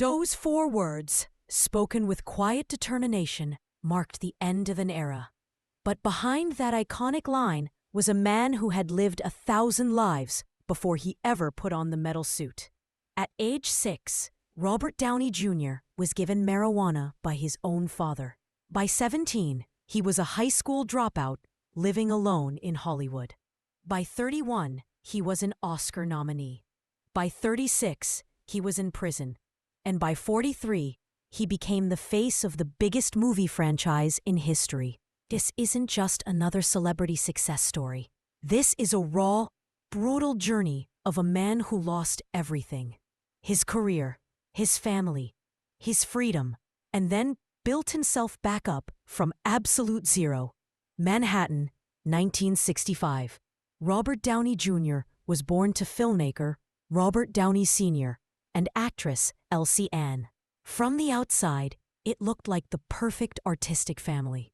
Those 4 words, spoken with quiet determination, marked the end of an era. But behind that iconic line was a man who had lived 1,000 lives before he ever put on the metal suit. At age 6, Robert Downey Jr. was given marijuana by his own father. By 17, he was a high school dropout living alone in Hollywood. By 31, he was an Oscar nominee. By 36, he was in prison. And by 43, he became the face of the biggest movie franchise in history. This isn't just another celebrity success story. This is a raw, brutal journey of a man who lost everything. His career, his family, his freedom, and then built himself back up from absolute zero. Manhattan, 1965. Robert Downey Jr. was born to filmmaker Robert Downey Sr. and actress Elsie Ann. From the outside, it looked like the perfect artistic family.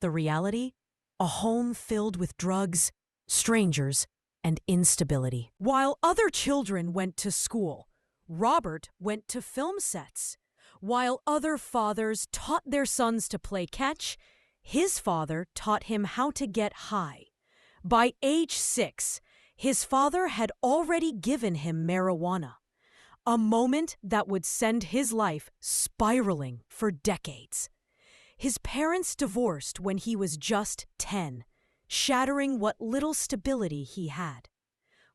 The reality? A home filled with drugs, strangers, and instability. While other children went to school, Robert went to film sets. While other fathers taught their sons to play catch, his father taught him how to get high. By age 6, his father had already given him marijuana, a moment that would send his life spiraling for decades. His parents divorced when he was just 10, shattering what little stability he had.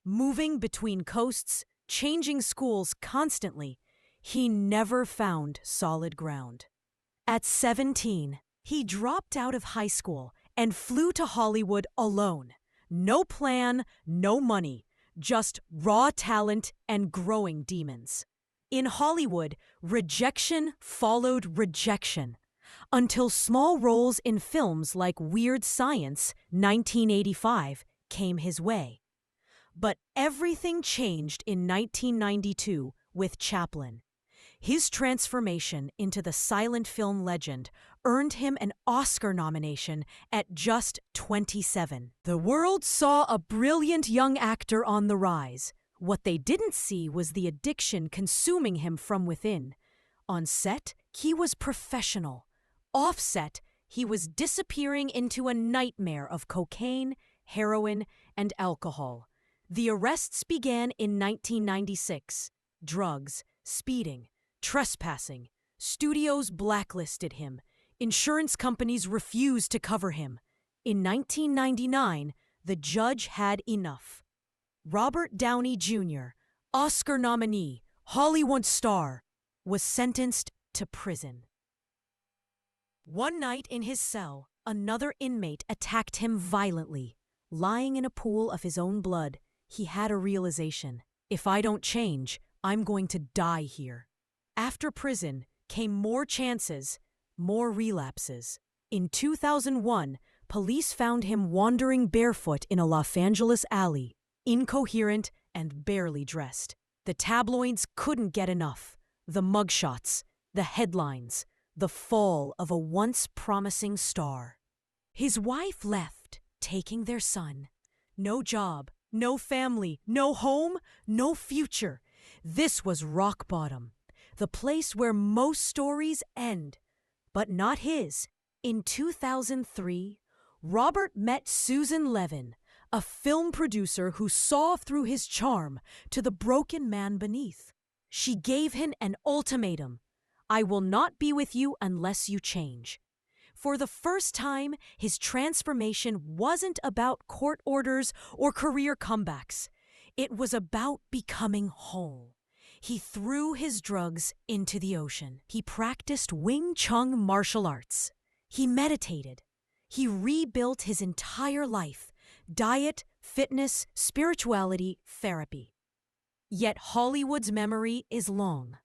Moving between coasts, changing schools constantly, he never found solid ground. At 17, he dropped out of high school and flew to Hollywood alone. No plan, no money, just raw talent and growing demons. In Hollywood, rejection followed rejection, until small roles in films like Weird Science, 1985, came his way. But everything changed in 1992 with Chaplin. His transformation into the silent film legend earned him an Oscar nomination at just 27. The world saw a brilliant young actor on the rise. What they didn't see was the addiction consuming him from within. On set, he was professional. Off set, he was disappearing into a nightmare of cocaine, heroin, and alcohol. The arrests began in 1996. Drugs, speeding, trespassing. Studios blacklisted him. Insurance companies refused to cover him. In 1999, the judge had enough. Robert Downey Jr., Oscar nominee, Hollywood star, was sentenced to prison. One night in his cell, another inmate attacked him violently. Lying in a pool of his own blood, he had a realization. If I don't change, I'm going to die here. After prison came more chances, more relapses. In 2001, police found him wandering barefoot in a Los Angeles alley, incoherent and barely dressed. The tabloids couldn't get enough. The mugshots, the headlines, the fall of a once promising star. His wife left, taking their son. No job, no family, no home, no future. This was rock bottom, the place where most stories end, but not his. In 2003, Robert met Susan Levin, a film producer who saw through his charm to the broken man beneath. She gave him an ultimatum: I will not be with you unless you change. For the first time, his transformation wasn't about court orders or career comebacks. It was about becoming whole. He threw his drugs into the ocean. He practiced Wing Chun martial arts. He meditated. He rebuilt his entire life: diet, fitness, spirituality, therapy. Yet Hollywood's memory is long.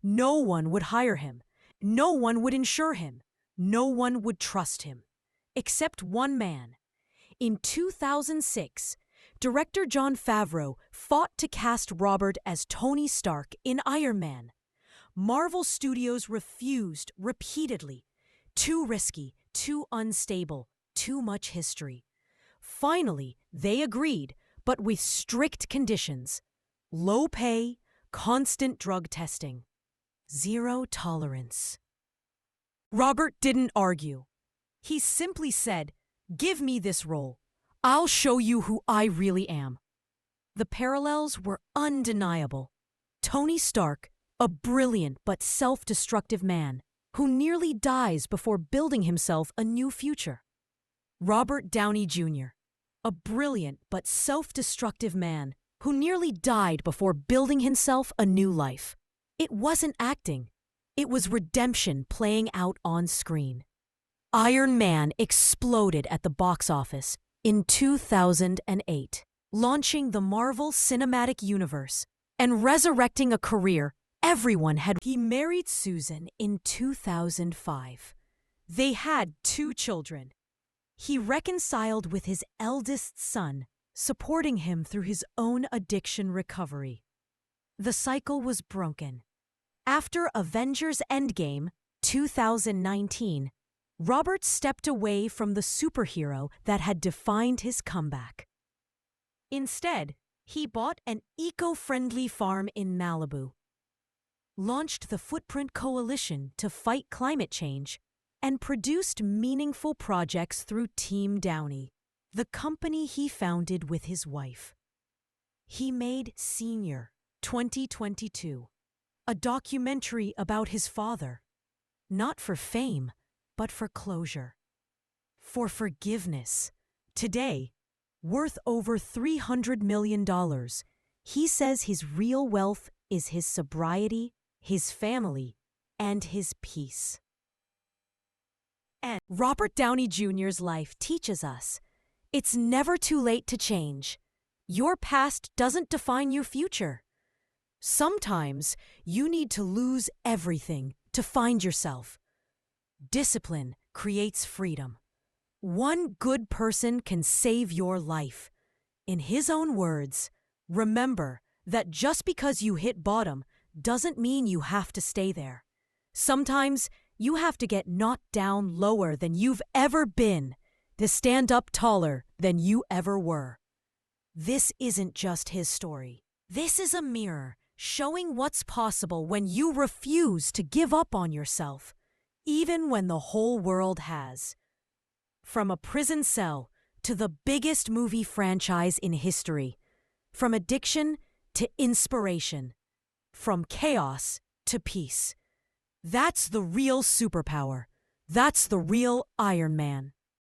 No one would hire him. No one would insure him. No one would trust him. Except one man. In 2006, director Jon Favreau fought to cast Robert as Tony Stark in Iron Man. Marvel Studios refused repeatedly. Too risky, too unstable, too much history. Finally, they agreed, but with strict conditions: low pay, constant drug testing. Zero tolerance. Robert didn't argue. He simply said, "Give me this role. I'll show you who I really am." The parallels were undeniable. Tony Stark, a brilliant but self-destructive man who nearly dies before building himself a new future. Robert Downey Jr., a brilliant but self-destructive man who nearly died before building himself a new life. It wasn't acting. It was redemption playing out on screen. Iron Man exploded at the box office in 2008, launching the Marvel Cinematic Universe and resurrecting a career everyone had. He married Susan in 2005. They had 2 children. He reconciled with his eldest son, supporting him through his own addiction recovery. The cycle was broken. After Avengers Endgame, 2019, Robert stepped away from the superhero that had defined his comeback. Instead, he bought an eco-friendly farm in Malibu, launched the Footprint Coalition to fight climate change, and produced meaningful projects through Team Downey, the company he founded with his wife. He made Senior 2022, a documentary about his father, not for fame, but for closure, for forgiveness. Today, worth over $300 million, he says his real wealth is his sobriety, his family, and his peace. And Robert Downey Jr.'s life teaches us it's never too late to change. Your past doesn't define your future. Sometimes you need to lose everything to find yourself. Discipline creates freedom. One good person can save your life. In his own words, remember that just because you hit bottom doesn't mean you have to stay there. Sometimes you have to get knocked down lower than you've ever been to stand up taller than you ever were. This isn't just his story. This is a mirror showing what's possible when you refuse to give up on yourself, even when the whole world has. From a prison cell to the biggest movie franchise in history, from addiction to inspiration, from chaos to peace. That's the real superpower. That's the real Iron Man.